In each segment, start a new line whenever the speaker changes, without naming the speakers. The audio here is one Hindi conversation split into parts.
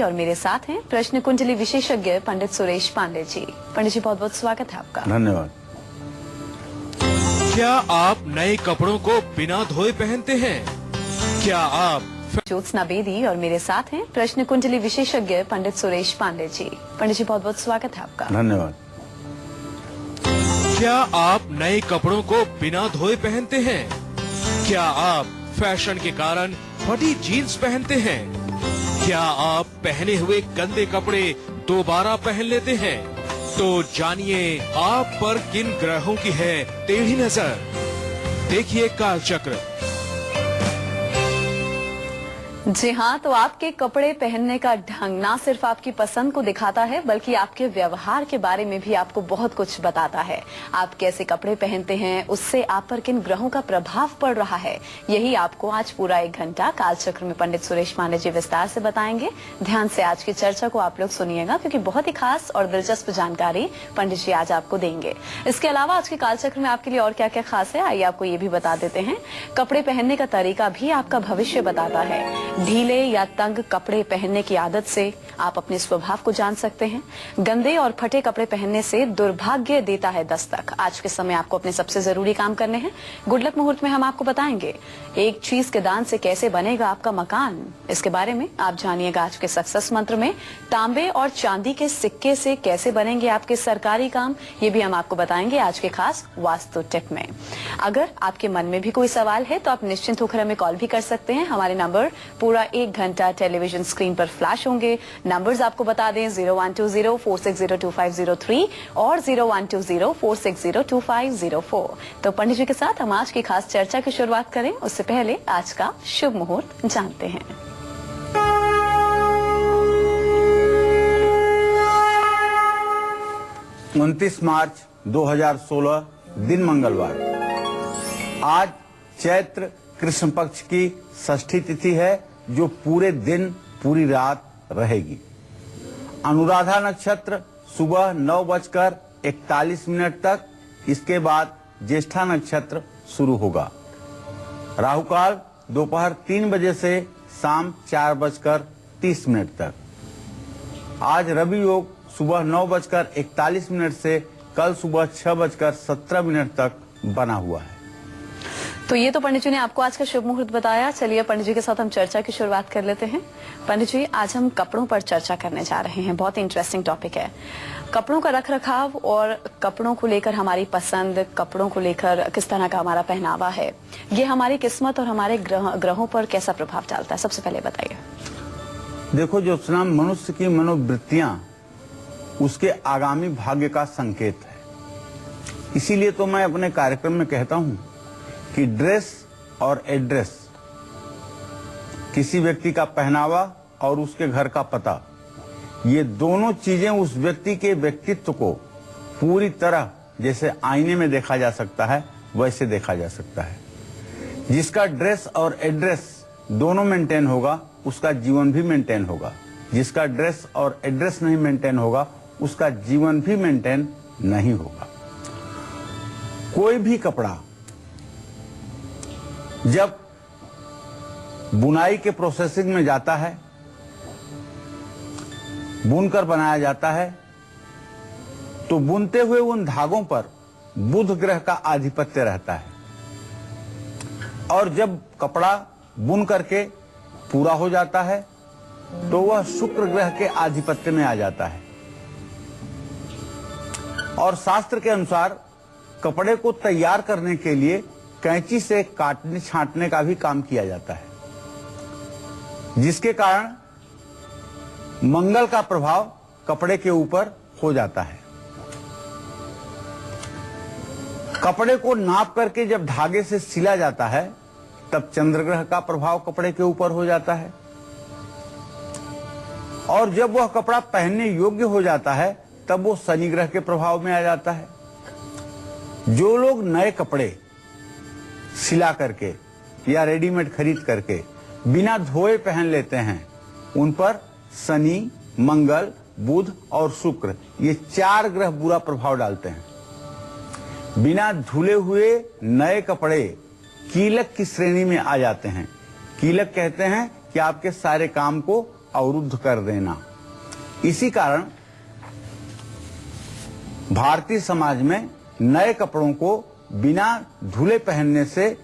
और मेरे साथ हैं प्रश्न कुंडली विशेषज्ञ पंडित सुरेश पांडे जी। पंडित जी बहुत बहुत स्वागत है आपका।
धन्यवाद।
क्या आप नए कपड़ों को बिना धोए पहनते हैं? क्या आप
ज्योत्सना बेदी और मेरे साथ हैं प्रश्न कुंडली विशेषज्ञ पंडित सुरेश पांडे जी। पंडित जी बहुत बहुत स्वागत है आपका।
धन्यवाद।
क्या आप नए कपड़ों को बिना धोए पहनते हैं? क्या आप फैशन के कारण फटी जीन्स पहनते हैं? क्या आप पहने हुए गंदे कपड़े दोबारा पहन लेते हैं? तो जानिए आप पर किन ग्रहों की है टेढ़ी नजर। देखिए कालचक्र।
जी हाँ, तो आपके कपड़े पहनने का ढंग ना सिर्फ आपकी पसंद को दिखाता है बल्कि आपके व्यवहार के बारे में भी आपको बहुत कुछ बताता है। आप कैसे कपड़े पहनते हैं, उससे आप पर किन ग्रहों का प्रभाव पड़ रहा है, यही आपको आज पूरा 1 घंटा कालचक्र में पंडित सुरेश पांडे जी विस्तार से बताएंगे। ध्यान से आज की चर्चा को आप लोग सुनिएगा क्योंकि बहुत ही खास और दिलचस्प जानकारी पंडित जी आज आपको देंगे। इसके अलावा आज के कालचक्र में आपके लिए और क्या क्या खास है, आइए आपको ये भी बता देते हैं। कपड़े पहनने का तरीका भी आपका भविष्य बताता है। ढीले या तंग कपड़े पहनने की आदत से आप अपने स्वभाव को जान सकते हैं। गंदे और फटे कपड़े पहनने से दुर्भाग्य देता है दस्तक। आज के समय आपको अपने सबसे जरूरी काम करने हैं। गुड लक मुहूर्त में हम आपको बताएंगे एक चीज के दान से कैसे बनेगा आपका मकान। इसके बारे में आप जानिएगा आज के सक्सेस मंत्र में। तांबे और चांदी के सिक्के से कैसे बनेंगे आपके सरकारी काम, ये भी हम आपको बताएंगे आज के खास वास्तु टिप में। अगर आपके मन में भी कोई सवाल है तो आप निश्चिंत होकर हमें कॉल भी कर सकते हैं। हमारे नंबर पूरा 1 घंटा टेलीविजन स्क्रीन पर फ्लैश होंगे। नंबर्स आपको बता दें 012046025003 और 012046025004। तो पंडित जी के साथ हम आज की खास चर्चा की शुरुआत करें उससे पहले आज का शुभ मुहूर्त जानते हैं।
मार्च 2016 दिन मंगलवार। आज चैत्र कृष्ण पक्ष की षष्ठी तिथि है जो पूरे दिन पूरी रात रहेगी। अनुराधा नक्षत्र सुबह 9:41 तक, इसके बाद ज्येष्ठा नक्षत्र शुरू होगा। राहुकाल दोपहर 3 बजे से शाम 4:30 तक। आज रवि योग सुबह 9:41 से कल सुबह 6:17 तक बना हुआ है।
तो ये तो पंडित जी ने आपको आज का शुभ मुहूर्त बताया। चलिए पंडित जी के साथ हम चर्चा की शुरुआत कर लेते हैं। पंडित जी आज हम कपड़ों पर चर्चा करने जा रहे हैं। बहुत इंटरेस्टिंग टॉपिक है कपड़ों का रख रखाव और कपड़ों को लेकर हमारी पसंद, कपड़ों को लेकर किस तरह का हमारा पहनावा है, ये हमारी किस्मत और हमारे ग्रहों पर कैसा प्रभाव डालता है, सबसे पहले बताइए।
देखो ज्योत्सना, मनुष्य की मनोवृत्तियां उसके आगामी भाग्य का संकेत है। इसीलिए तो मैं अपने कार्यक्रम में कहता हूं कि ड्रेस और एड्रेस, किसी व्यक्ति का पहनावा और उसके घर का पता, ये दोनों चीजें उस व्यक्ति के व्यक्तित्व को पूरी तरह जैसे आईने में देखा जा सकता है वैसे देखा जा सकता है। जिसका ड्रेस और एड्रेस दोनों मेंटेन होगा उसका जीवन भी मेंटेन होगा। जिसका ड्रेस और एड्रेस नहीं मेंटेन होगा उसका जीवन भी मेंटेन नहीं होगा। कोई भी कपड़ा जब बुनाई के प्रोसेसिंग में जाता है, बुनकर बनाया जाता है, तो बुनते हुए उन धागों पर बुध ग्रह का आधिपत्य रहता है और जब कपड़ा बुन करके पूरा हो जाता है तो वह शुक्र ग्रह के आधिपत्य में आ जाता है। और शास्त्र के अनुसार कपड़े को तैयार करने के लिए कैंची से काटने छांटने का भी काम किया जाता है, जिसके कारण मंगल का प्रभाव कपड़े के ऊपर हो जाता है। कपड़े को नाप करके जब धागे से सिला जाता है तब चंद्रग्रह का प्रभाव कपड़े के ऊपर हो जाता है और जब वह कपड़ा पहनने योग्य हो जाता है तब वो शनि ग्रह के प्रभाव में आ जाता है। जो लोग नए कपड़े सिला करके या रेडीमेड खरीद करके बिना धोए पहन लेते हैं उन पर शनि, मंगल, बुध और शुक्र ये 4 ग्रह बुरा प्रभाव डालते हैं। बिना धुले हुए नए कपड़े कीलक की श्रेणी में आ जाते हैं। कीलक कहते हैं कि आपके सारे काम को अवरुद्ध कर देना। इसी कारण भारतीय समाज में नए कपड़ों को बिना धुले पहनने से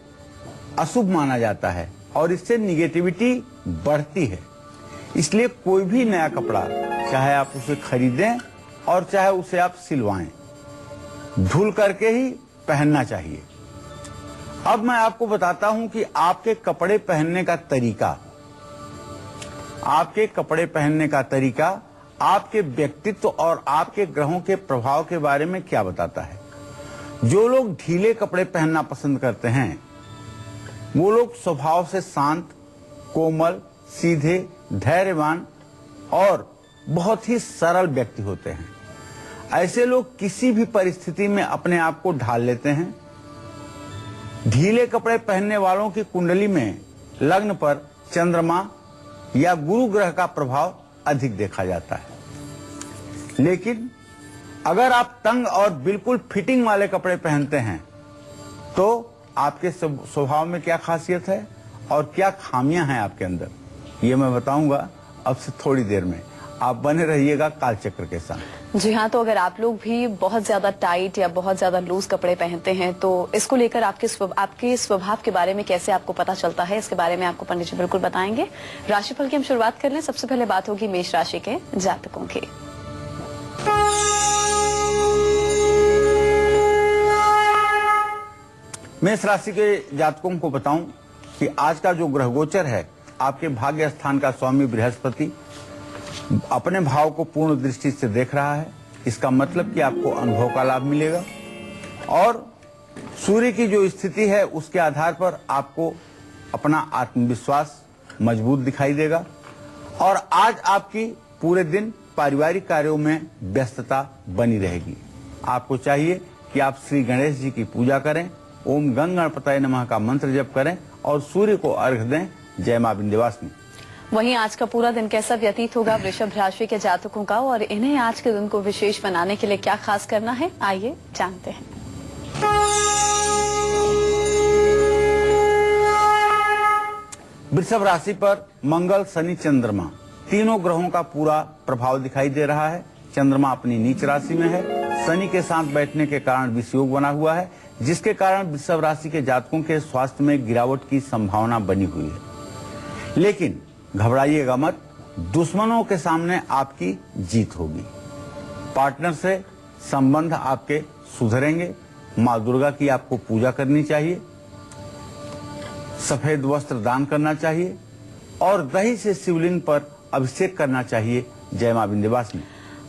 अशुभ माना जाता है और इससे निगेटिविटी बढ़ती है। इसलिए कोई भी नया कपड़ा चाहे आप उसे खरीदें और चाहे उसे आप सिलवाएं, धुल करके ही पहनना चाहिए। अब मैं आपको बताता हूं कि आपके कपड़े पहनने का तरीका, आपके व्यक्तित्व और आपके ग्रहों के प्रभाव के बारे में क्या बताता है। जो लोग ढीले कपड़े पहनना पसंद करते हैं वो लोग स्वभाव से शांत, कोमल, सीधे, धैर्यवान और बहुत ही सरल व्यक्ति होते हैं। ऐसे लोग किसी भी परिस्थिति में अपने आप को ढाल लेते हैं। ढीले कपड़े पहनने वालों की कुंडली में लग्न पर चंद्रमा या गुरु ग्रह का प्रभाव अधिक देखा जाता है। लेकिन अगर आप तंग और बिल्कुल फिटिंग वाले कपड़े पहनते हैं तो आपके स्वभाव में क्या खासियत है और क्या खामियां हैं आपके अंदर, ये मैं बताऊंगा अब से थोड़ी देर में। आप बने रहिएगा कालचक्र के साथ।
जी हाँ, तो अगर आप लोग भी बहुत ज्यादा टाइट या बहुत ज्यादा लूज कपड़े पहनते हैं तो इसको लेकर आपके स्वभाव के बारे में कैसे आपको पता चलता है, इसके बारे में आपको पंडित जी बिल्कुल बताएंगे। राशिफल की हम शुरुआत कर लें। सबसे पहले बात होगी मेष राशि के जातकों की।
मेष राशि के जातकों को बताऊं कि आज का जो ग्रह गोचर है, आपके भाग्य स्थान का स्वामी बृहस्पति अपने भाव को पूर्ण दृष्टि से देख रहा है। इसका मतलब कि आपको अनुभव का लाभ मिलेगा और सूर्य की जो स्थिति है उसके आधार पर आपको अपना आत्मविश्वास मजबूत दिखाई देगा। और आज आपकी पूरे दिन पारिवारिक कार्यों में व्यस्तता बनी रहेगी। आपको चाहिए कि आप श्री गणेश जी की पूजा करें, ओम गंग गणपतये नमः का मंत्र जप करें और सूर्य को अर्घ्य दें। जय मां विंध्यवासिनी।
वहीं आज का पूरा दिन कैसा व्यतीत होगा वृषभ राशि के जातकों का और इन्हें आज के दिन को विशेष बनाने के लिए क्या खास करना है, आइए जानते हैं।
वृषभ राशि पर मंगल, शनि, चंद्रमा तीनों ग्रहों का पूरा प्रभाव दिखाई दे रहा है। चंद्रमा अपनी नीच राशि में है, शनि के साथ बैठने के कारण विषयोग बना हुआ है, जिसके कारण वृषभ राशि के जातकों के स्वास्थ्य में गिरावट की संभावना बनी हुई है। लेकिन घबराइएगा मत, दुश्मनों के सामने आपकी जीत होगी। पार्टनर से संबंध आपके सुधरेंगे। माँ दुर्गा की आपको पूजा करनी चाहिए, सफेद वस्त्र दान करना चाहिए और दही से शिवलिंग पर अभिषेक करना चाहिए। जय मां विंध्यवासिनी।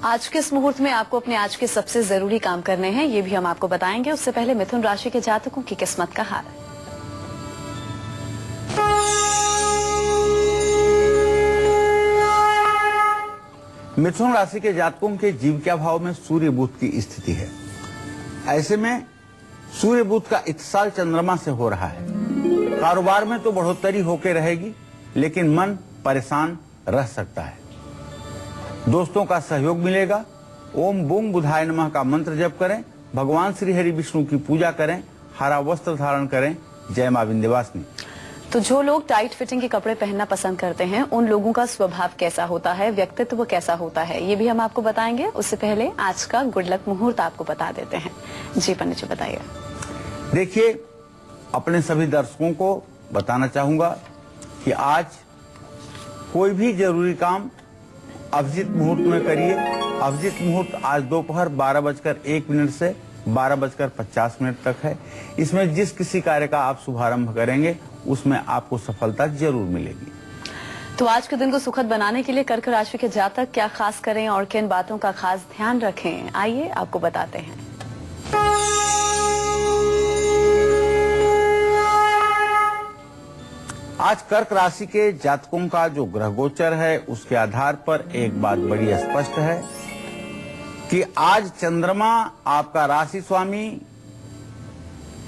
आज के इस मुहूर्त में आपको अपने आज के सबसे जरूरी काम करने हैं, ये भी हम आपको बताएंगे। उससे पहले मिथुन राशि के जातकों की किस्मत का हाल।
मिथुन राशि के जातकों के जीविका भाव में सूर्य बुध की स्थिति है। ऐसे में सूर्य बुध का इत्साल चंद्रमा से हो रहा है। कारोबार में तो बढ़ोतरी होकर रहेगी, लेकिन मन परेशान रह सकता है। दोस्तों का सहयोग मिलेगा। ओम बूम बुधाय नमः का मंत्र जप करें, भगवान श्री हरि विष्णु की पूजा करें, हरा वस्त्र धारण करें। जय मां विंध्यवासिनी।
तो जो लोग टाइट फिटिंग के कपड़े पहनना पसंद करते हैं उन लोगों का स्वभाव कैसा होता है, व्यक्तित्व कैसा होता है, ये भी हम आपको बताएंगे। उससे पहले आज का गुड लक मुहूर्त आपको बता देते हैं। जी पंडित जी बताइए।
देखिए, अपने सभी दर्शकों को बताना चाहूंगा कि आज कोई भी जरूरी काम अभिजीत मुहूर्त में करिए। अभिजीत मुहूर्त आज दोपहर 12:01 से 12:50 तक है। इसमें जिस किसी कार्य का आप शुभारंभ करेंगे उसमें आपको सफलता जरूर मिलेगी।
तो आज के दिन को सुखद बनाने के लिए कर्क राशि के जातक क्या खास करें और किन बातों का खास ध्यान रखें, आइए आपको बताते हैं।
आज कर्क राशि के जातकों का जो ग्रह गोचर है उसके आधार पर एक बात बड़ी स्पष्ट है कि आज चंद्रमा आपका राशि स्वामी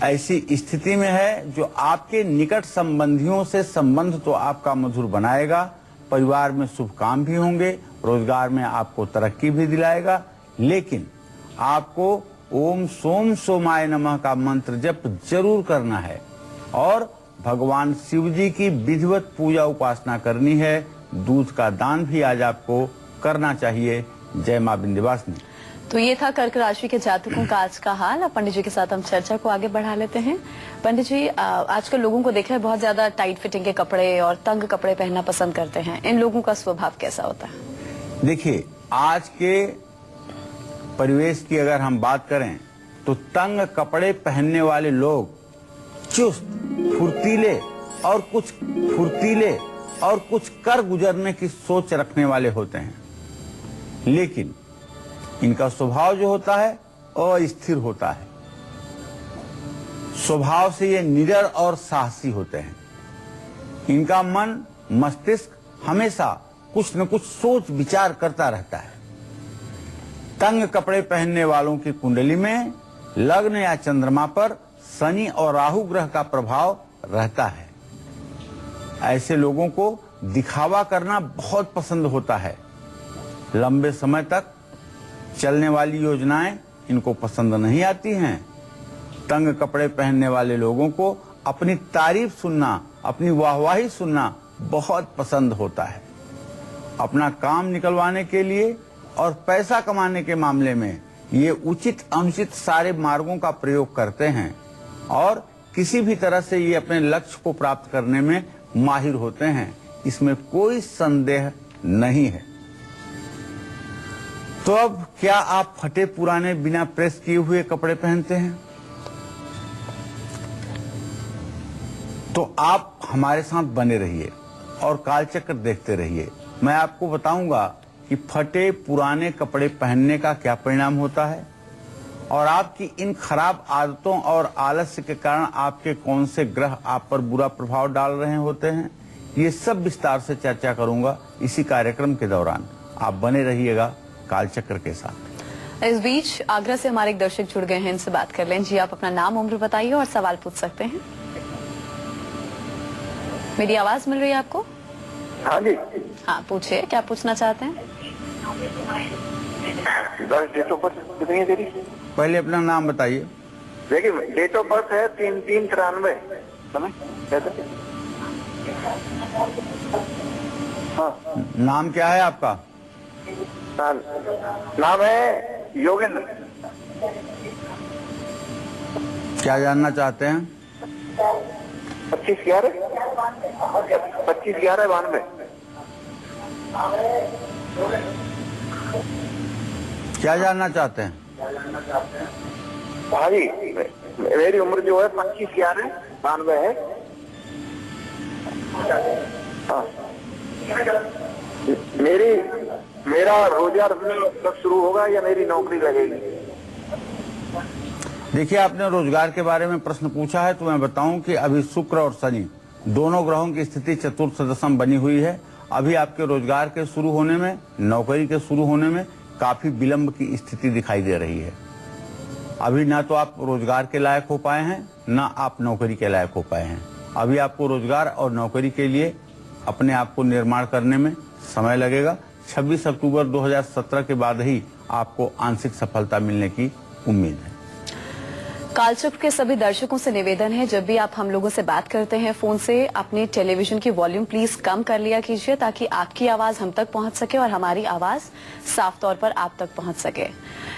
ऐसी स्थिति में है जो आपके निकट संबंधियों से संबंध तो आपका मधुर बनाएगा, परिवार में शुभ काम भी होंगे, रोजगार में आपको तरक्की भी दिलाएगा। लेकिन आपको ओम सोम सोमाय नमः का मंत्र जप जरूर करना है और भगवान शिव जी की विधिवत पूजा उपासना करनी है। दूध का दान भी आज आपको करना चाहिए। जय मां विंध्यवासिनी।
तो ये था कर्क राशि के जातकों का आज का हाल। अब पंडित जी के साथ हम चर्चा को आगे बढ़ा लेते हैं। पंडित जी, आजकल लोगों को देखा है बहुत ज्यादा टाइट फिटिंग के कपड़े और तंग कपड़े पहनना पसंद करते हैं। इन लोगों का स्वभाव कैसा होता है?
देखिए, आज के परिवेश की अगर हम बात करें तो तंग कपड़े पहनने वाले लोग चुस्त, फुर्तीले और कुछ कर गुजरने की सोच रखने वाले होते हैं, लेकिन इनका स्वभाव जो होता है अस्थिर होता है। स्वभाव से ये निडर और साहसी होते हैं। इनका मन मस्तिष्क हमेशा कुछ न कुछ सोच विचार करता रहता है। तंग कपड़े पहनने वालों की कुंडली में लग्न या चंद्रमा पर शनि और राहु ग्रह का प्रभाव रहता है। ऐसे लोगों को दिखावा करना बहुत पसंद होता है। लंबे समय तक चलने वाली योजनाएं इनको पसंद नहीं आती हैं। तंग कपड़े पहनने वाले लोगों को अपनी तारीफ सुनना, अपनी वाहवाही सुनना बहुत पसंद होता है। अपना काम निकलवाने के लिए और पैसा कमाने के मामले में ये उचित अनुचित सारे मार्गों का प्रयोग करते हैं और किसी भी तरह से ये अपने लक्ष्य को प्राप्त करने में माहिर होते हैं। इसमें कोई संदेह नहीं है। तो अब क्या आप फटे पुराने बिना प्रेस किए हुए कपड़े पहनते हैं? तो आप हमारे साथ बने रहिए और कालचक्र देखते रहिए। मैं आपको बताऊंगा कि फटे पुराने कपड़े पहनने का क्या परिणाम होता है और आपकी इन खराब आदतों और आलस्य के कारण आपके कौन से ग्रह आप पर बुरा प्रभाव डाल रहे होते हैं। ये सब विस्तार से चर्चा करूंगा इसी कार्यक्रम के दौरान। आप बने रहिएगा कालचक्र के साथ।
इस बीच आगरा से हमारे एक दर्शक जुड़ गए हैं, इनसे बात कर लें। जी, आप अपना नाम उम्र बताइए और सवाल पूछ सकते हैं। मेरी आवाज मिल रही है आपको?
हाँ जी।
हाँ, पूछिए, क्या पूछना चाहते हैं?
डेट ऑफ बर्थ कितनी है तेरी?
पहले अपना नाम बताइए।
देखिए, डेट ऑफ बर्थ है 3/3/93। हाँ।
नाम क्या है आपका?
नाम है योगेंद्र।
क्या जानना चाहते हैं?
25/11/92।
क्या जानना चाहते हैं?
हाँ जी, मेरी उम्र जो है 25/11/92 है। हाँ। मेरा रोजगार कब शुरू होगा या मेरी नौकरी लगेगी?
देखिए, आपने रोजगार के बारे में प्रश्न पूछा है तो मैं बताऊं कि अभी शुक्र और शनि दोनों ग्रहों की स्थिति चतुर्थ दशम बनी हुई है। अभी आपके रोजगार के शुरू होने में, नौकरी के शुरू होने में काफी विलंब की स्थिति दिखाई दे रही है। अभी ना तो आप रोजगार के लायक हो पाए हैं, ना आप नौकरी के लायक हो पाए हैं। अभी आपको रोजगार और नौकरी के लिए अपने आप को निर्माण करने में समय लगेगा। 26 अक्टूबर 2017 के बाद ही आपको आंशिक सफलता मिलने की उम्मीद है।
कालचक्र के सभी दर्शकों से निवेदन है, जब भी आप हम लोगों से बात करते हैं फोन से, अपने टेलीविजन की वॉल्यूम प्लीज कम कर लिया कीजिए ताकि आपकी आवाज हम तक पहुंच सके और हमारी आवाज साफ तौर पर आप तक पहुंच सके।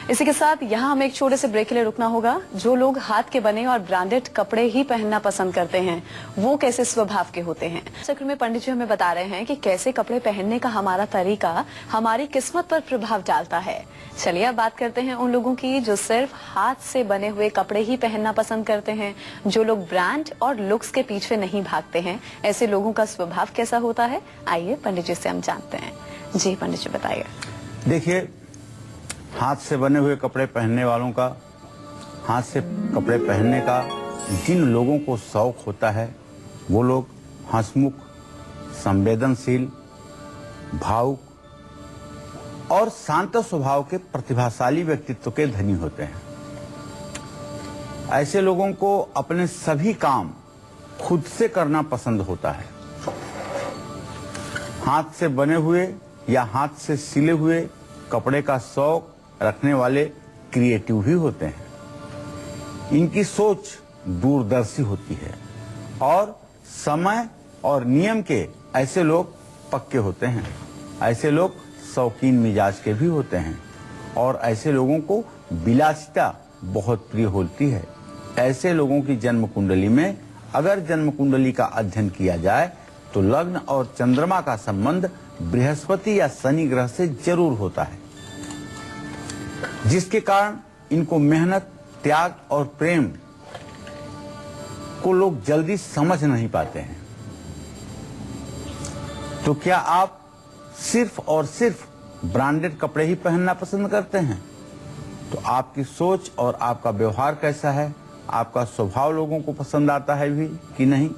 इसी के साथ यहाँ हमें एक छोटे से ब्रेक के लिए रुकना होगा। जो लोग हाथ के बने और ब्रांडेड कपड़े ही पहनना पसंद करते हैं वो कैसे स्वभाव के होते हैं। चक्र में पंडित जी हमें बता रहे हैं कि कैसे कपड़े पहनने का हमारा तरीका हमारी किस्मत पर प्रभाव डालता है। चलिए अब बात करते हैं उन लोगों की जो सिर्फ हाथ से बने हुए कपड़े ही पहनना पसंद करते हैं, जो लोग ब्रांड और लुक्स के पीछे नहीं भागते हैं। ऐसे लोगों का स्वभाव कैसा होता है, आइए पंडित जी से हम जानते हैं। जी पंडित जी बताइए।
देखिए, हाथ से बने हुए कपड़े पहनने वालों का, हाथ से कपड़े पहनने का जिन लोगों को शौक होता है वो लोग हंसमुख, संवेदनशील, भावुक और शांत स्वभाव के प्रतिभाशाली व्यक्तित्व के धनी होते हैं। ऐसे लोगों को अपने सभी काम खुद से करना पसंद होता है। हाथ से बने हुए या हाथ से सिले हुए कपड़े का शौक रखने वाले क्रिएटिव भी होते हैं। इनकी सोच दूरदर्शी होती है और समय और नियम के ऐसे लोग पक्के होते हैं। ऐसे लोग शौकीन मिजाज के भी होते हैं और ऐसे लोगों को विलासिता बहुत प्रिय होती है। ऐसे लोगों की जन्म कुंडली में अगर जन्म कुंडली का अध्ययन किया जाए तो लग्न और चंद्रमा का संबंध बृहस्पति या शनि ग्रह से जरूर होता है, जिसके कारण इनको मेहनत, त्याग और प्रेम को लोग जल्दी समझ नहीं पाते हैं। तो क्या आप सिर्फ और सिर्फ ब्रांडेड कपड़े ही पहनना पसंद करते हैं? तो आपकी सोच और आपका व्यवहार कैसा है, आपका स्वभाव लोगों को पसंद आता है भी कि नहीं,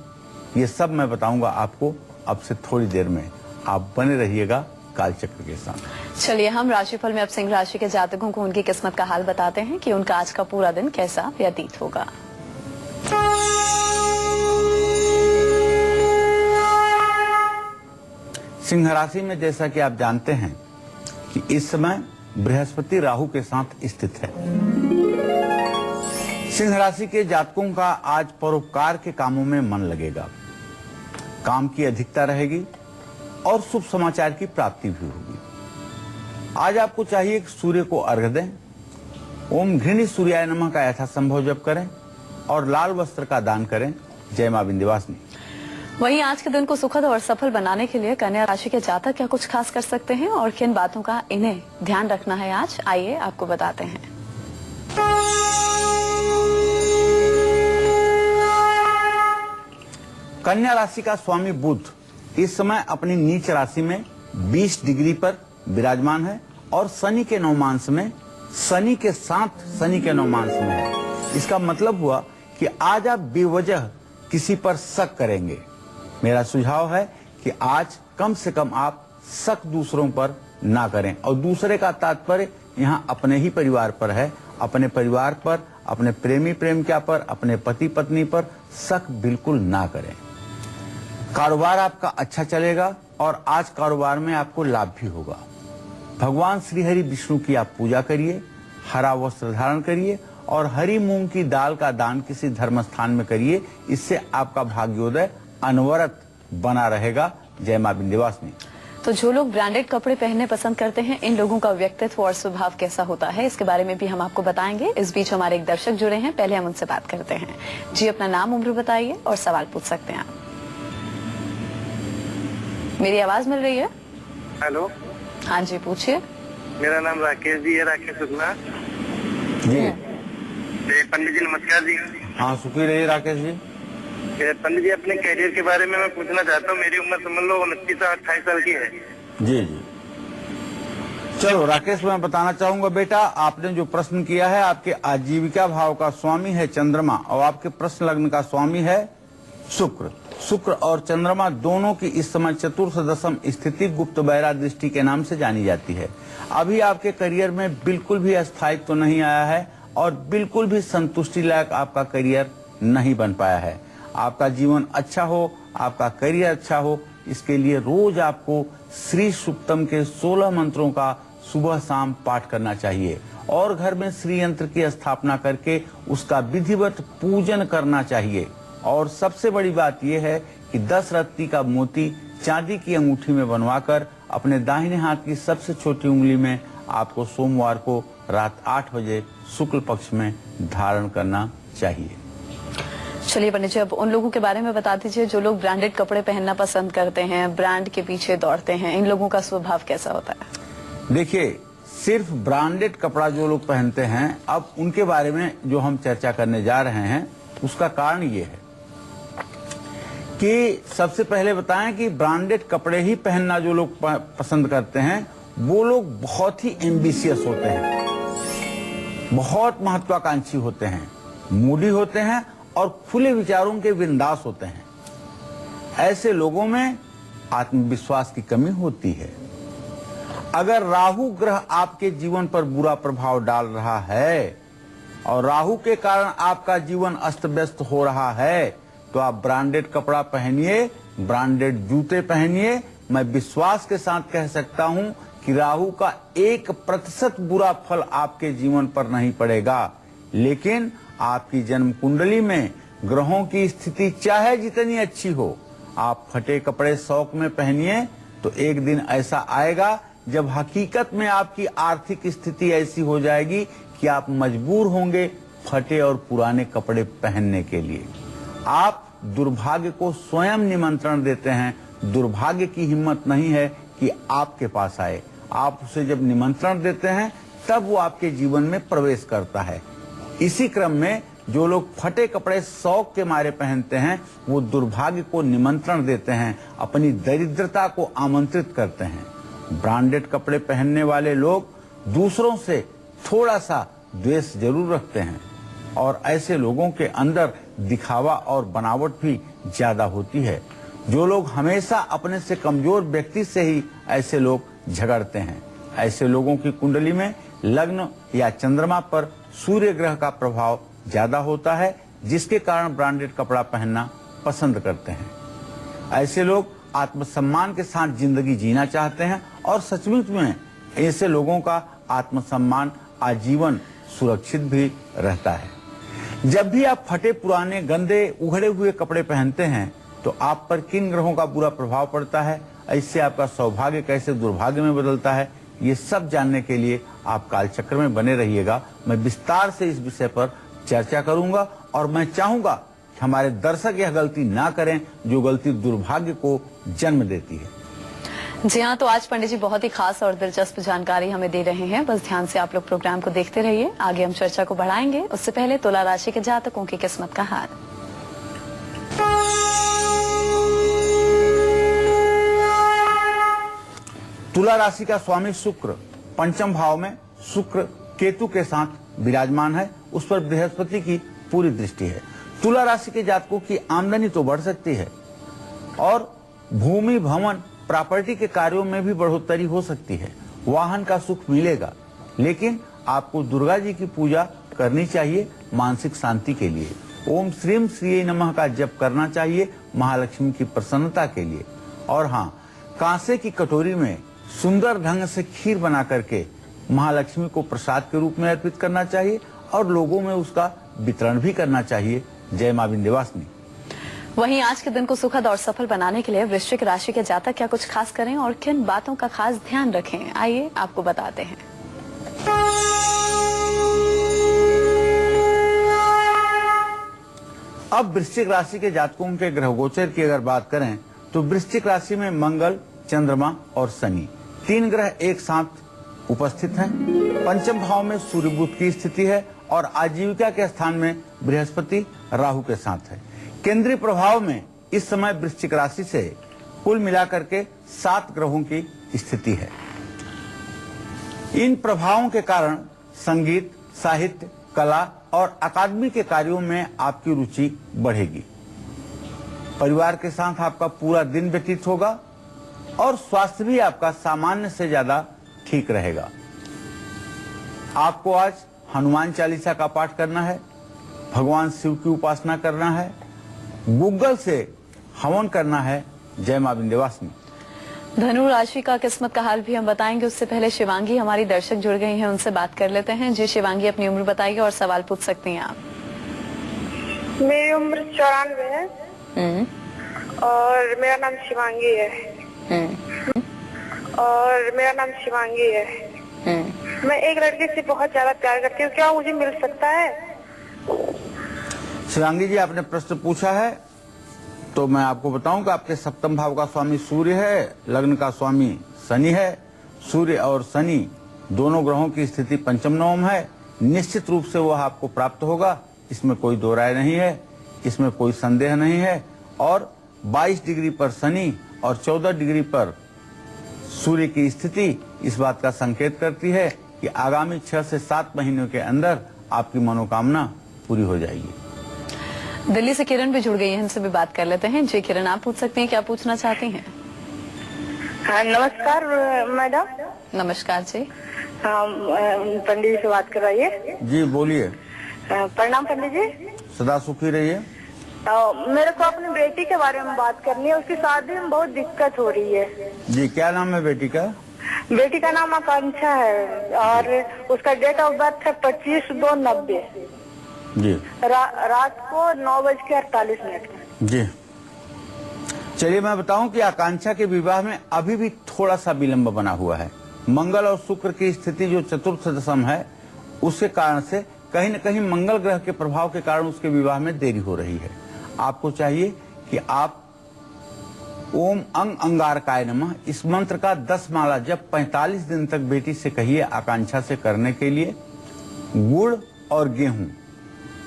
ये सब मैं बताऊंगा आपको अब से थोड़ी देर में। आप बने रहिएगा कालचक्र के साथ।
चलिए हम राशिफल में अब सिंह राशि के जातकों को उनकी किस्मत का हाल बताते हैं कि उनका आज का पूरा दिन कैसा व्यतीत होगा।
सिंह राशि में जैसा कि आप जानते हैं कि इस समय बृहस्पति राहु के साथ स्थित है। सिंह राशि के जातकों का आज परोपकार के कामों में मन लगेगा, काम की अधिकता रहेगी और शुभ समाचार की प्राप्ति भी होगी। आज आपको चाहिए कि सूर्य को अर्घ्य दें, ओम घृणी सूर्याय नमः का यथासंभव जप करें और लाल वस्त्र का दान करें। जय मां विंध्यवासिनी।
वहीं आज के दिन को सुखद और सफल बनाने के लिए कन्या राशि के जातक क्या कुछ खास कर सकते हैं और किन बातों का इन्हें ध्यान रखना है, आज आइए आपको बताते हैं।
कन्या राशि का स्वामी बुध इस समय अपनी नीच राशि में 20 डिग्री पर विराजमान है और शनि के नवमांश में, शनि के साथ शनि के नवमांश में है। इसका मतलब हुआ कि आज आप बेवजह किसी पर शक करेंगे। मेरा सुझाव है कि आज कम से कम आप शक दूसरों पर ना करें, और दूसरे का तात्पर्य यहाँ अपने ही परिवार पर है। अपने परिवार पर, अपने प्रेमी प्रेमिका पर, अपने पति पत्नी पर शक बिल्कुल ना करें। कारोबार आपका अच्छा चलेगा और आज कारोबार में आपको लाभ भी होगा। भगवान श्री हरि विष्णु की आप पूजा करिए, हरा वस्त्र धारण करिए और हरी मूंग की दाल का दान किसी धर्म स्थान में करिए। इससे आपका भाग्योदय अनवरत बना रहेगा। जय मां विंध्यवासिनी।
तो जो लोग ब्रांडेड कपड़े पहनने पसंद करते हैं, इन लोगों का व्यक्तित्व और स्वभाव कैसा होता है, इसके बारे में भी हम आपको बताएंगे। इस बीच हमारे एक दर्शक जुड़े हैं, पहले हम उनसे बात करते हैं। जी, अपना नाम, उम्र बताइए और सवाल पूछ सकते हैं आप। मेरी आवाज मिल रही है?
हेलो,
हाँ जी, पूछिए।
मेरा नाम राकेश जी है, राकेश शुक्ला
जी।
पंडित जी नमस्कार जी।
हाँ, सुखी रहिए राकेश जी।
पंडित जी, अपने कैरियर के बारे में मैं पूछना चाहता हूँ। मेरी उम्र समझ लो 29 से 28 साल की है।
जी जी, चलो राकेश, मैं बताना चाहूंगा बेटा, आपने जो प्रश्न किया है, आपके आजीविका भाव का स्वामी है चंद्रमा और आपके प्रश्न लग्न का स्वामी है शुक्र। शुक्र और चंद्रमा दोनों की इस समय चतुर्थ दशम स्थिति गुप्त बैरा दृष्टि के नाम से जानी जाती है। अभी आपके करियर में बिल्कुल भी स्थायित्व तो नहीं आया है और बिल्कुल भी संतुष्टि लायक आपका करियर नहीं बन पाया है। आपका जीवन अच्छा हो, आपका करियर अच्छा हो, इसके लिए रोज आपको श्री सुक्तम के 16 मंत्रों का सुबह शाम पाठ करना चाहिए और घर में श्री यंत्र की स्थापना करके उसका विधिवत पूजन करना चाहिए। और सबसे बड़ी बात यह है कि 10 रत्ती का मोती चांदी की अंगूठी में बनवाकर अपने दाहिने हाथ की सबसे छोटी उंगली में आपको सोमवार को रात 8 बजे शुक्ल पक्ष में धारण करना चाहिए।
चलिए पंडित जी, अब उन लोगों के बारे में बता दीजिए जो लोग ब्रांडेड कपड़े पहनना पसंद करते हैं, ब्रांड के पीछे दौड़ते हैं, इन लोगों का स्वभाव कैसा होता है?
देखिए, सिर्फ ब्रांडेड कपड़ा जो लोग पहनते हैं, अब उनके बारे में जो हम चर्चा करने जा रहे हैं, उसका कारण ये है कि सबसे पहले बताएं कि ब्रांडेड कपड़े ही पहनना जो लोग पसंद करते हैं, वो लोग बहुत ही एम्बिशियस होते हैं, बहुत महत्वाकांक्षी होते हैं, मूडी होते हैं और खुले विचारों के बिंदास होते हैं। ऐसे लोगों में आत्मविश्वास की कमी होती है। अगर राहु ग्रह आपके जीवन पर बुरा प्रभाव डाल रहा है और राहु के कारण आपका जीवन अस्त व्यस्त हो रहा है, तो आप ब्रांडेड कपड़ा पहनिए, ब्रांडेड जूते पहनिए। मैं विश्वास के साथ कह सकता हूं कि राहु का 1% बुरा फल आपके जीवन पर नहीं पड़ेगा। लेकिन आपकी जन्म कुंडली में ग्रहों की स्थिति चाहे जितनी अच्छी हो, आप फटे कपड़े शौक में पहनिए, तो एक दिन ऐसा आएगा जब हकीकत में आपकी आर्थिक स्थिति ऐसी हो जाएगी कि आप मजबूर होंगे फटे और पुराने कपड़े पहनने के लिए। आप दुर्भाग्य को स्वयं निमंत्रण देते हैं, दुर्भाग्य की हिम्मत नहीं है कि आपके पास आए। आप उसे जब निमंत्रण देते हैं तब वो आपके जीवन में प्रवेश करता है। इसी क्रम में जो लोग फटे कपड़े शौक के मारे पहनते हैं वो दुर्भाग्य को निमंत्रण देते हैं, अपनी दरिद्रता को आमंत्रित करते हैं। ब्रांडेड कपड़े पहनने वाले लोग दूसरों से थोड़ा सा द्वेष जरूर रखते हैं और ऐसे लोगों के अंदर दिखावा और बनावट भी ज्यादा होती है। जो लोग हमेशा अपने से कमजोर व्यक्ति से ही ऐसे लोग झगड़ते हैं। ऐसे लोगों की कुंडली में लग्न या चंद्रमा पर सूर्य ग्रह का प्रभाव ज्यादा होता है, जिसके कारण ब्रांडेड कपड़ा पहनना पसंद करते हैं। ऐसे लोग आत्मसम्मान के साथ जिंदगी जीना चाहते हैं और सचमुच में ऐसे लोगों का आत्मसम्मान आजीवन सुरक्षित भी रहता है। जब भी आप फटे पुराने गंदे उघड़े हुए कपड़े पहनते हैं तो आप पर किन ग्रहों का बुरा प्रभाव पड़ता है, इससे आपका सौभाग्य कैसे दुर्भाग्य में बदलता है, ये सब जानने के लिए आप कालचक्र में बने रहिएगा। मैं विस्तार से इस विषय पर चर्चा करूंगा और मैं चाहूंगा कि हमारे दर्शक यह गलती ना करें जो गलती दुर्भाग्य को जन्म देती है।
जी हाँ, तो आज पंडित जी बहुत ही खास और दिलचस्प जानकारी हमें दे रहे हैं। बस ध्यान से आप लोग प्रोग्राम को देखते रहिए। आगे हम चर्चा को बढ़ाएंगे, उससे पहले तुला राशि के जातकों की किस्मत का हाल।
तुला राशि का स्वामी शुक्र पंचम भाव में शुक्र केतु के साथ विराजमान है, उस पर बृहस्पति की पूरी दृष्टि है। तुला राशि के जातकों की आमदनी तो बढ़ सकती है और भूमि भवन प्रॉपर्टी के कार्यों में भी बढ़ोतरी हो सकती है। वाहन का सुख मिलेगा, लेकिन आपको दुर्गा जी की पूजा करनी चाहिए मानसिक शांति के लिए। ओम श्रीम श्री नमः का जप करना चाहिए महालक्ष्मी की प्रसन्नता के लिए। और हाँ, कांसे की कटोरी में सुंदर ढंग से खीर बना करके महालक्ष्मी को प्रसाद के रूप में अर्पित करना चाहिए और लोगों में उसका वितरण भी करना चाहिए। जय मां विंध्यवासिनी।
वहीं आज के दिन को सुखद और सफल बनाने के लिए वृश्चिक राशि के जातक क्या कुछ खास करें और किन बातों का खास ध्यान रखें, आइए आपको बताते हैं।
अब वृश्चिक राशि के जातकों के ग्रह गोचर की अगर बात करें तो वृश्चिक राशि में मंगल, चंद्रमा और शनि तीन ग्रह एक साथ उपस्थित हैं। पंचम भाव में सूर्य बुध की स्थिति है और आजीविका के स्थान में बृहस्पति राहु के साथ है। केंद्रीय प्रभाव में इस समय वृश्चिक राशि से कुल मिलाकर के 7 ग्रहों की स्थिति है। इन प्रभावों के कारण संगीत, साहित्य, कला और अकादमी के कार्यों में आपकी रुचि बढ़ेगी। परिवार के साथ आपका पूरा दिन व्यतीत होगा और स्वास्थ्य भी आपका सामान्य से ज्यादा ठीक रहेगा। आपको आज हनुमान चालीसा का पाठ करना है, भगवान शिव की उपासना करना है, गूगल से हवन करना है। जय मां विंध्यवासिनी।
धनु राशि का किस्मत का हाल भी हम बताएंगे, उससे पहले शिवांगी हमारी दर्शक जुड़ गई हैं, उनसे बात कर लेते हैं। जी शिवांगी, अपनी उम्र बताइए और सवाल पूछ सकती हैं आप।
मेरी उम्र 94 है और मेरा नाम शिवांगी है। और मेरा नाम शिवांगी है। मैं एक लड़के से बहुत ज्यादा प्यार करती हूँ, क्या मुझे मिल सकता है?
शिवांगी जी, आपने प्रश्न पूछा है तो मैं आपको बताऊं कि आपके सप्तम भाव का स्वामी सूर्य है, लग्न का स्वामी शनि है। सूर्य और शनि दोनों ग्रहों की स्थिति पंचम नवम है। निश्चित रूप से वह आपको प्राप्त होगा, इसमें कोई दो राय नहीं है, इसमें कोई संदेह नहीं है। और 22 डिग्री पर शनि और 14 डिग्री पर सूर्य की स्थिति इस बात का संकेत करती है कि आगामी 6 से 7 महीनों के अंदर आपकी मनोकामना पूरी हो जाएगी।
दिल्ली से किरण भी जुड़ गई है, इनसे भी बात कर लेते हैं। जी किरण, आप पूछ सकती हैं, क्या पूछना चाहती हैं?
हाँ, नमस्कार मैडम।
नमस्कार जी।
पंडित जी से बात करवाइए।
जी बोलिए।
प्रणाम पंडित जी।
सदा सुखी रहिए।
मेरे को अपनी बेटी के बारे में बात करनी है, उसकी शादी में बहुत दिक्कत हो रही है।
जी, क्या नाम है बेटी का?
बेटी का नाम आकांक्षा है और उसका डेट ऑफ बर्थ है 25/2/90
जी।
रात को 9:48
जी। चलिए मैं बताऊं कि आकांक्षा के विवाह में अभी भी थोड़ा सा विलंब बना हुआ है। मंगल और शुक्र की स्थिति जो चतुर्थ दशम है, उसके कारण से कहीं न कहीं मंगल ग्रह के प्रभाव के कारण उसके विवाह में देरी हो रही है। आपको चाहिए कि आप ओम अंग अंगारकाय नमः इस मंत्र का 10 माला जब 45 दिन तक बेटी से कहिए आकांक्षा से करने के लिए। गुड़ और गेहूं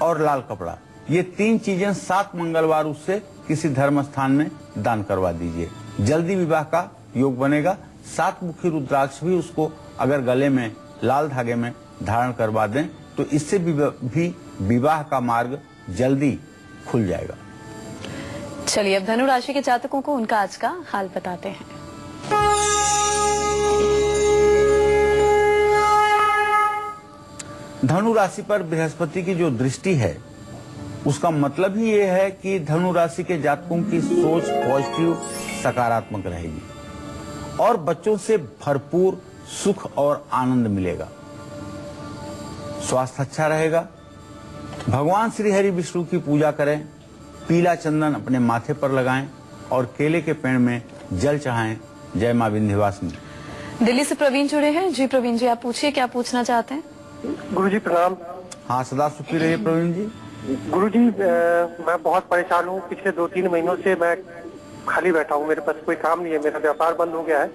और लाल कपड़ा, ये 3 चीजें 7 मंगलवार उससे किसी धर्म स्थान में दान करवा दीजिए। जल्दी विवाह का योग बनेगा। 7 मुखी रुद्राक्ष भी उसको अगर गले में लाल धागे में धारण करवा दें तो इससे भी विवाह का मार्ग जल्दी खुल जाएगा।
चलिए अब धनु राशि के जातकों को उनका आज का हाल बताते हैं।
धनु राशि पर बृहस्पति की जो दृष्टि है, उसका मतलब ही ये है कि धनु राशि के जातकों की सोच पॉजिटिव सकारात्मक रहेगी और बच्चों से भरपूर सुख और आनंद मिलेगा। स्वास्थ्य अच्छा रहेगा। भगवान श्री हरि विष्णु की पूजा करें, पीला चंदन अपने माथे पर लगाएं और केले के पेड़ में जल चढ़ाएं। जय मां विंध्यवासिनी।
दिल्ली से प्रवीण जुड़े हैं। जी प्रवीण जी, आप पूछिए, क्या पूछना चाहते हैं?
गुरुजी प्रणाम।
हाँ, सदा सुखी रहिए प्रवीण जी।
गुरुजी, मैं बहुत परेशान हूँ। पिछले 2-3 महीनों से मैं खाली बैठा हूँ। मेरे पास कोई काम नहीं है। मेरा व्यापार बंद हो गया है।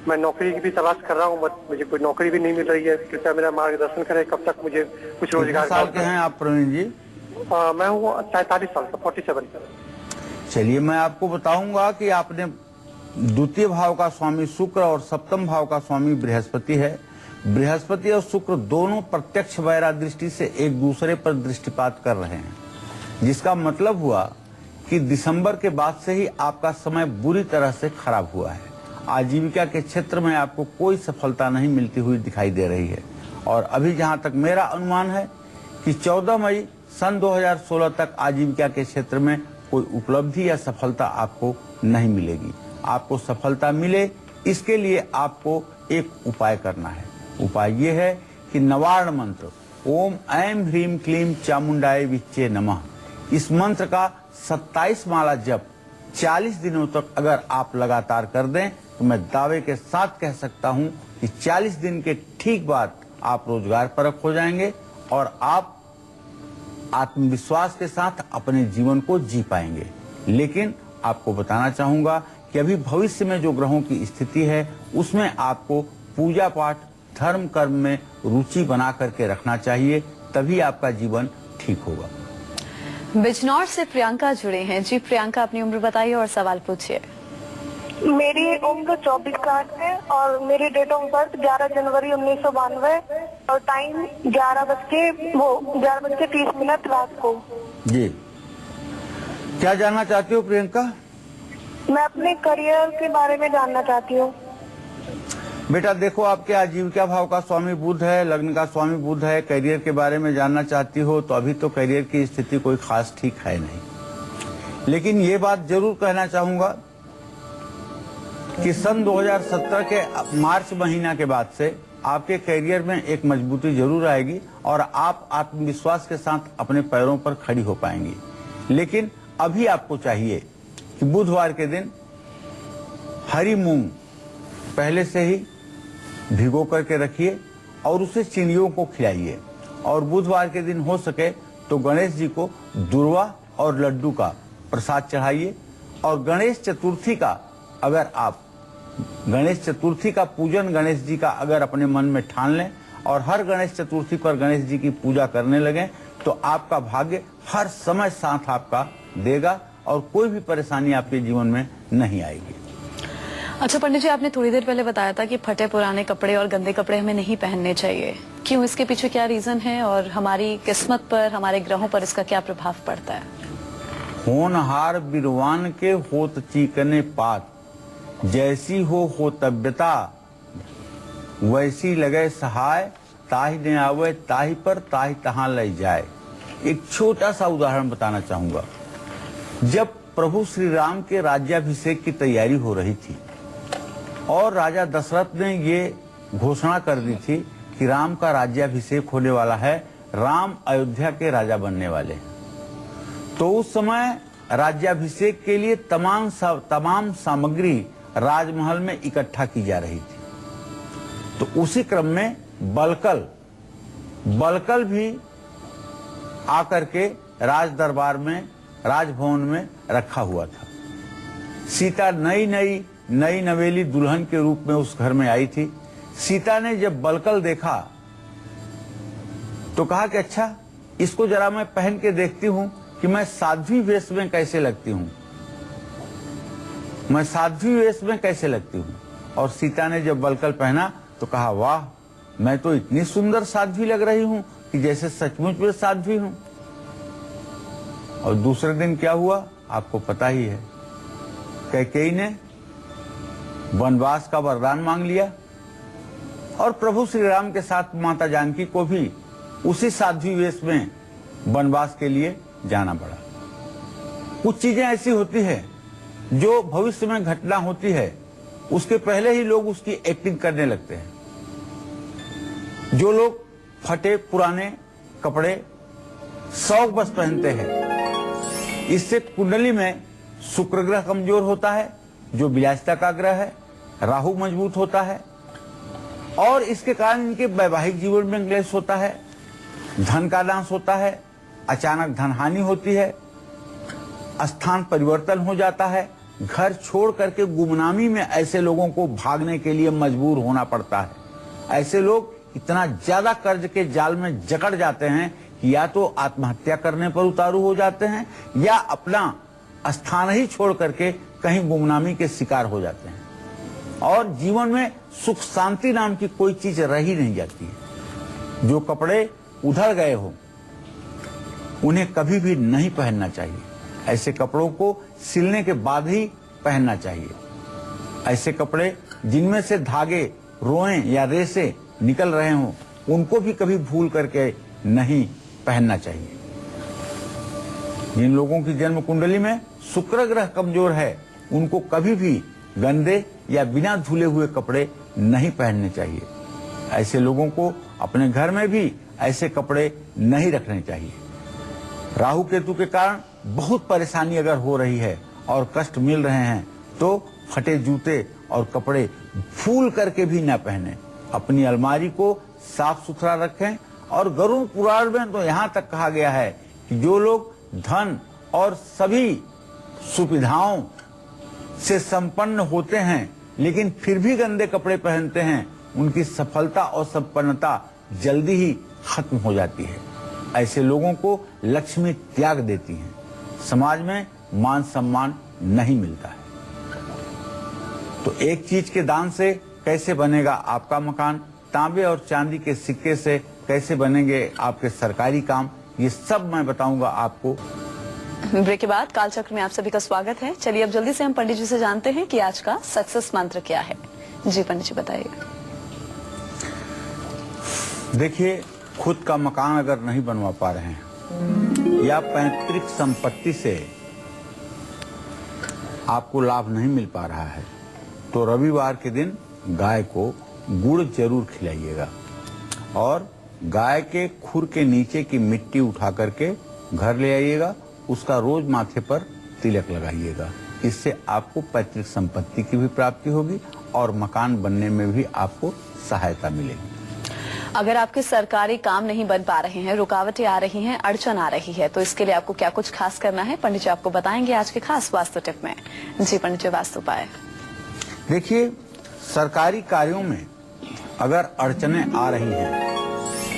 मैं नौकरी की भी तलाश कर रहा हूँ, मुझे कोई नौकरी भी नहीं मिल रही है। कृपया मेरा मार्गदर्शन करें, कब तक मुझे कुछ रोजगार।
कितने साल के हैं आप प्रवीण जी?
मैं हूँ 47 साल का, 47।
चलिए मैं आपको बताऊंगा कि आपने द्वितीय भाव का स्वामी शुक्र और सप्तम भाव का स्वामी बृहस्पति है। बृहस्पति और शुक्र दोनों प्रत्यक्ष वैरा दृष्टि से एक दूसरे पर दृष्टिपात कर रहे हैं, जिसका मतलब हुआ कि दिसंबर के बाद से ही आपका समय बुरी तरह से खराब हुआ है। आजीविका के क्षेत्र में आपको कोई सफलता नहीं मिलती हुई दिखाई दे रही है और अभी जहां तक मेरा अनुमान है कि 14 मई सन 2016 तक आजीविका के क्षेत्र में कोई उपलब्धि या सफलता आपको नहीं मिलेगी। आपको सफलता मिले, इसके लिए आपको एक उपाय करना है। उपाय ये है कि नवार्ण मंत्र ओम ऐं ह्रीं क्लीं चामुंडाय विच्चे नमः, इस मंत्र का 27 माला जप 40 दिनों तक अगर आप लगातार कर दें तो मैं दावे के साथ कह सकता हूं कि 40 दिन के ठीक बाद आप रोजगार परख हो जाएंगे और आप आत्मविश्वास के साथ अपने जीवन को जी पाएंगे। लेकिन आपको बताना चाहूंगा कि अभी भविष्य में जो ग्रहों की स्थिति है, उसमें आपको पूजा पाठ धर्म कर्म में रुचि बना करके रखना चाहिए, तभी आपका जीवन ठीक होगा।
बिजनौर से प्रियंका जुड़े हैं। जी प्रियंका, अपनी उम्र बताइए और सवाल पूछिए।
मेरी उम्र 24 साल है और मेरी डेट ऑफ बर्थ 11 जनवरी 1992 और टाइम 11:30 रात को।
जी, क्या जानना चाहती हो प्रियंका?
मैं अपने करियर के बारे में जानना चाहती हूँ।
बेटा देखो, आपके आजीविका भाव का स्वामी बुध है, लग्न का स्वामी बुध है। करियर के बारे में जानना चाहती हो तो अभी तो करियर की स्थिति कोई खास ठीक है नहीं, लेकिन ये बात जरूर कहना चाहूंगा कि सन 2017 के मार्च महीना के बाद से आपके करियर में एक मजबूती जरूर आएगी और आप आत्मविश्वास के साथ अपने पैरों पर खड़ी हो पाएंगी। लेकिन अभी आपको चाहिए कि बुधवार के दिन हरी मूंग पहले से ही भिगो करके रखिए और उसे चिड़ियों को खिलाइए और बुधवार के दिन हो सके तो गणेश जी को दुर्वा और लड्डू का प्रसाद चढ़ाइए। और गणेश चतुर्थी का अगर आप गणेश चतुर्थी का पूजन गणेश जी का अगर अपने मन में ठान लें और हर गणेश चतुर्थी पर गणेश जी की पूजा करने लगें तो आपका भाग्य हर समय साथ आपका देगा और कोई भी परेशानी आपके जीवन में नहीं आएगी।
अच्छा पंडित जी, आपने थोड़ी देर पहले बताया था कि फटे पुराने कपड़े और गंदे कपड़े हमें नहीं पहनने चाहिए। क्यों, इसके पीछे क्या रीजन है और हमारी किस्मत पर, हमारे ग्रहों पर इसका क्या प्रभाव पड़ता है?
होनहार बिरवान के होत चीकने पात, जैसी हो तब्यता वैसी लगे सहाय, ताही ने आवे ताही पर ताही तहां ले जाए। एक छोटा सा उदाहरण बताना चाहूंगा। जब प्रभु श्री राम के राज्याभिषेक की तैयारी हो रही थी और राजा दशरथ ने ये घोषणा कर दी थी कि राम का राज्याभिषेक होने वाला है, राम अयोध्या के राजा बनने वाले हैं, तो उस समय राज्याभिषेक के लिए तमाम सामग्री राजमहल में इकट्ठा की जा रही थी। तो उसी क्रम में बलकल भी आकर के राज दरबार में, राजभवन में रखा हुआ था। सीता नई नवेली दुल्हन के रूप में उस घर में आई थी। सीता ने जब बलकल देखा तो कहा कि अच्छा, इसको जरा मैं पहन के देखती हूं कि मैं साध्वी वेश में कैसे लगती हूं, मैं साध्वी वेश में कैसे लगती हूं। और सीता ने जब बलकल पहना तो कहा, वाह, मैं तो इतनी सुंदर साध्वी लग रही हूं कि जैसे सचमुच में साध्वी हूं। और दूसरे दिन क्या हुआ आपको पता ही है। कैकेयी ने वनवास का वरदान मांग लिया और प्रभु श्री राम के साथ माता जानकी को भी उसी साध्वी वेश में वनवास के लिए जाना पड़ा। कुछ चीजें ऐसी होती है जो भविष्य में घटना होती है, उसके पहले ही लोग उसकी एक्टिंग करने लगते हैं। जो लोग फटे पुराने कपड़े शौक बस पहनते हैं, इससे कुंडली में शुक्र ग्रह कमजोर होता है, जो विलासिता का ग्रह है। राहु मजबूत होता है और इसके कारण इनके वैवाहिक जीवन में क्लेश होता है, धन का नाश होता है, अचानक धन हानि होती है, स्थान परिवर्तन हो जाता है, घर छोड़ करके गुमनामी में ऐसे लोगों को भागने के लिए मजबूर होना पड़ता है। ऐसे लोग इतना ज्यादा कर्ज के जाल में जकड़ जाते हैं कि या तो आत्महत्या करने पर उतारू हो जाते हैं या अपना स्थान ही छोड़ करके कहीं गुमनामी के शिकार हो जाते हैं और जीवन में सुख शांति नाम की कोई चीज रह ही नहीं जाती है। जो कपड़े उधड़ गए हो उन्हें कभी भी नहीं पहनना चाहिए। ऐसे कपड़ों को सिलने के बाद ही पहनना चाहिए। ऐसे कपड़े जिनमें से धागे, रोएं या रेसे निकल रहे हों, उनको भी कभी भूल करके नहीं पहनना चाहिए। जिन लोगों की जन्म कुंडली में शुक्र ग्रह कमजोर है, उनको कभी भी गंदे या बिना धुले हुए कपड़े नहीं पहनने चाहिए। ऐसे लोगों को अपने घर में भी ऐसे कपड़े नहीं रखने चाहिए। राहु केतु के कारण बहुत परेशानी अगर हो रही है और कष्ट मिल रहे हैं तो फटे जूते और कपड़े फूल करके भी न पहने। अपनी अलमारी को साफ सुथरा रखें। और गरुड़ पुराण में तो यहाँ तक कहा गया है कि जो लोग धन और सभी सुविधाओं से संपन्न होते हैं लेकिन फिर भी गंदे कपड़े पहनते हैं, उनकी सफलता और संपन्नता जल्दी ही खत्म हो जाती है। ऐसे लोगों को लक्ष्मी त्याग देती है, समाज में मान सम्मान नहीं मिलता है। तो एक चीज के दान से कैसे बनेगा आपका मकान, तांबे और चांदी के सिक्के से कैसे बनेंगे आपके सरकारी काम, ये सब मैं बताऊंगा आपको।
ब्रेक के बाद कालचक्र में आप सभी का स्वागत है। चलिए अब जल्दी से हम पंडित जी से जानते हैं कि आज का सक्सेस मंत्र क्या है। जी पंडित जी बताइए।
देखिए, खुद का मकान अगर नहीं बनवा पा रहे हैं या पैतृक संपत्ति से आपको लाभ नहीं मिल पा रहा है तो रविवार के दिन गाय को गुड़ जरूर खिलाइएगा और गाय के खुर के नीचे की मिट्टी उठा करके घर ले आइएगा। उसका रोज माथे पर तिलक लगाइएगा। इससे आपको पैतृक संपत्ति की भी प्राप्ति होगी और मकान बनने में भी आपको सहायता मिलेगी।
अगर आपके सरकारी काम नहीं बन पा रहे हैं, रुकावटें आ रही हैं, अड़चन आ रही है, तो इसके लिए आपको क्या कुछ खास करना है, पंडित जी आपको बताएंगे आज के खास वास्तु टिप में। जी पंडित जी, वास्तु उपाय।
देखिए, सरकारी कार्यों में अगर अड़चने आ रही हैं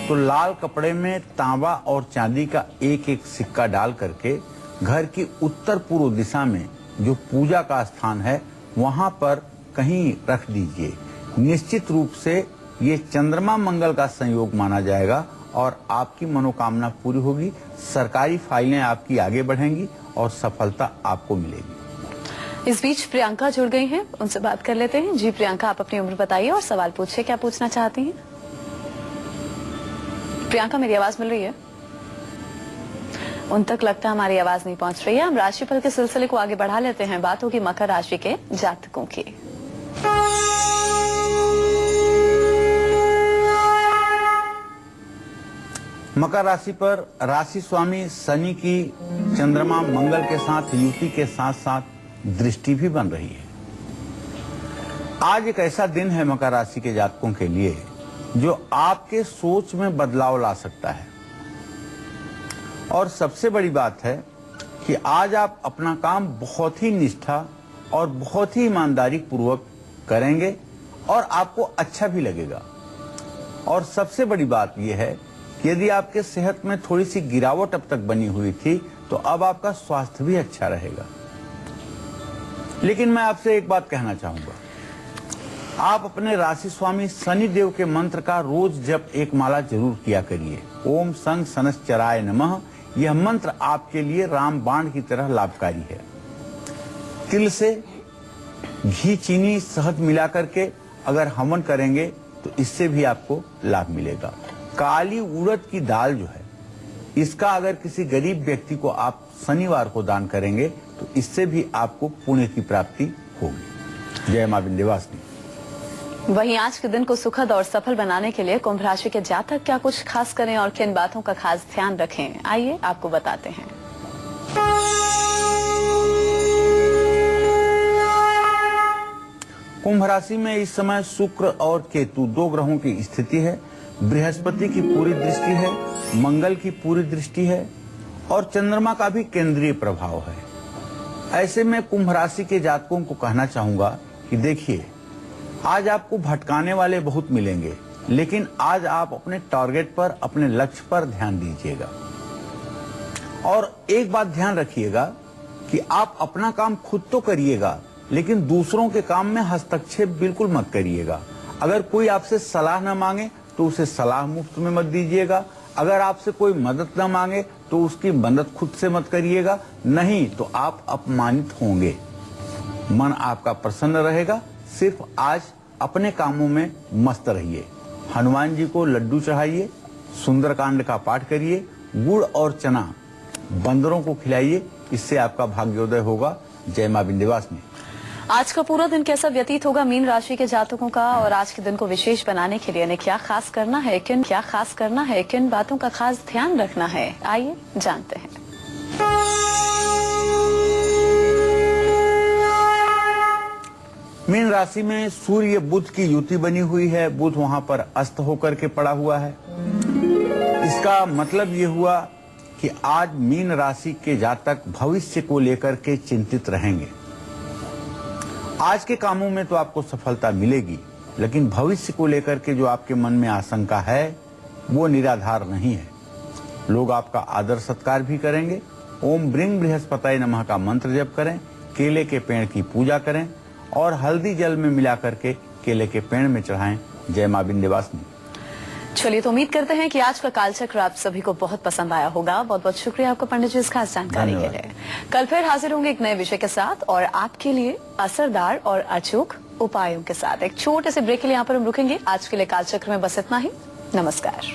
तो लाल कपड़े में तांबा और चांदी का एक एक सिक्का डाल करके घर की उत्तर पूर्व दिशा में जो पूजा का स्थान है वहां पर कहीं रख दीजिए। निश्चित रूप से ये चंद्रमा मंगल का संयोग माना जाएगा और आपकी मनोकामना पूरी होगी। सरकारी फाइलें आपकी आगे बढ़ेंगी और सफलता आपको मिलेगी।
इस बीच प्रियंका जुड़ गई हैं, उनसे बात कर लेते हैं। जी प्रियंका, आप अपनी उम्र बताइए और सवाल पूछिए, क्या पूछना चाहती हैं? प्रियंका, मेरी आवाज मिल रही है? उन तक लगता है हमारी आवाज नहीं पहुंच रही है। हम राशिफल के सिलसिले को आगे बढ़ा लेते हैं। बात होगी मकर राशि के जातकों की।
मकर राशि पर राशि स्वामी शनि की चंद्रमा मंगल के साथ युति के साथ साथ दृष्टि भी बन रही है। आज एक ऐसा दिन है मकर राशि के जातकों के लिए जो आपके सोच में बदलाव ला सकता है। और सबसे बड़ी बात है कि आज आप अपना काम बहुत ही निष्ठा और बहुत ही ईमानदारी पूर्वक करेंगे और आपको अच्छा भी लगेगा। और सबसे बड़ी बात यह है कि यदि आपके सेहत में थोड़ी सी गिरावट अब तक बनी हुई थी तो अब आपका स्वास्थ्य भी अच्छा रहेगा। लेकिन मैं आपसे एक बात कहना चाहूंगा, आप अपने राशि स्वामी शनि देव के मंत्र का रोज जप एक माला जरूर किया करिए। ओम संग सनश्चराय नमः। यह मंत्र आपके लिए रामबाण की तरह लाभकारी है। तिल से घी, चीनी, शहद मिला करके अगर हवन करेंगे तो इससे भी आपको लाभ मिलेगा। काली उड़द की दाल जो है, इसका अगर किसी गरीब व्यक्ति को आप शनिवार को दान करेंगे तो इससे भी आपको पुण्य की प्राप्ति होगी। जय मां विंध्यवासिनी।
वहीं आज के दिन को सुखद और सफल बनाने के लिए कुंभ राशि के जातक क्या कुछ खास करें और किन बातों का खास ध्यान रखें, आइए आपको बताते हैं।
कुंभ राशि में इस समय शुक्र और केतु दो ग्रहों की स्थिति है। बृहस्पति की पूरी दृष्टि है, मंगल की पूरी दृष्टि है और चंद्रमा का भी केंद्रीय प्रभाव है। ऐसे में कुंभ राशि के जातकों को कहना चाहूंगा कि देखिए, आज आपको भटकाने वाले बहुत मिलेंगे, लेकिन आज आप अपने टारगेट पर, अपने लक्ष्य पर ध्यान दीजिएगा। और एक बात ध्यान रखिएगा कि आप अपना काम खुद तो करिएगा, लेकिन दूसरों के काम में हस्तक्षेप बिल्कुल मत करिएगा। अगर कोई आपसे सलाह न मांगे तो उसे सलाह मुफ्त में मत दीजिएगा। अगर आपसे कोई मदद न मांगे तो उसकी मदद खुद से मत करिएगा, नहीं तो आप अपमानित होंगे। मन आपका प्रसन्न रहेगा। सिर्फ आज अपने कामों में मस्त रहिए। हनुमान जी को लड्डू चढ़ाइए, सुंदरकांड का पाठ करिए, गुड़ और चना बंदरों को खिलाइए, इससे आपका भाग्योदय होगा। जय मां विंध्यवासिनी।
आज का पूरा दिन कैसा व्यतीत होगा मीन राशि के जातकों का, और आज के दिन को विशेष बनाने के लिए इन्हें क्या खास करना है, किन बातों का खास ध्यान रखना है, आइए जानते हैं।
मीन राशि में सूर्य बुध की युति बनी हुई है। बुध वहां पर अस्त होकर के पड़ा हुआ है। इसका मतलब ये हुआ कि आज मीन राशि के जातक भविष्य को लेकर के चिंतित रहेंगे। आज के कामों में तो आपको सफलता मिलेगी, लेकिन भविष्य को लेकर के जो आपके मन में आशंका है वो निराधार नहीं है। लोग आपका आदर सत्कार भी करेंगे। ओम ब्रिंग बृहस्पताय नमः का मंत्र जप करें, केले के पेड़ की पूजा करें और हल्दी जल में मिला करके केले के पेड़ में चढ़ाएं। जय मां विंध्यवासिनी।
चलिए, तो उम्मीद करते हैं कि आज का कालचक्र आप सभी को बहुत पसंद आया होगा। बहुत बहुत शुक्रिया आपका पंडित जी इस खास जानकारी के लिए। कल फिर हाजिर होंगे एक नए विषय के साथ और आपके लिए असरदार और अचूक उपायों के साथ। एक छोटे से ब्रेक के लिए यहाँ पर हम रुकेंगे। आज के लिए कालचक्र में बस इतना ही। नमस्कार।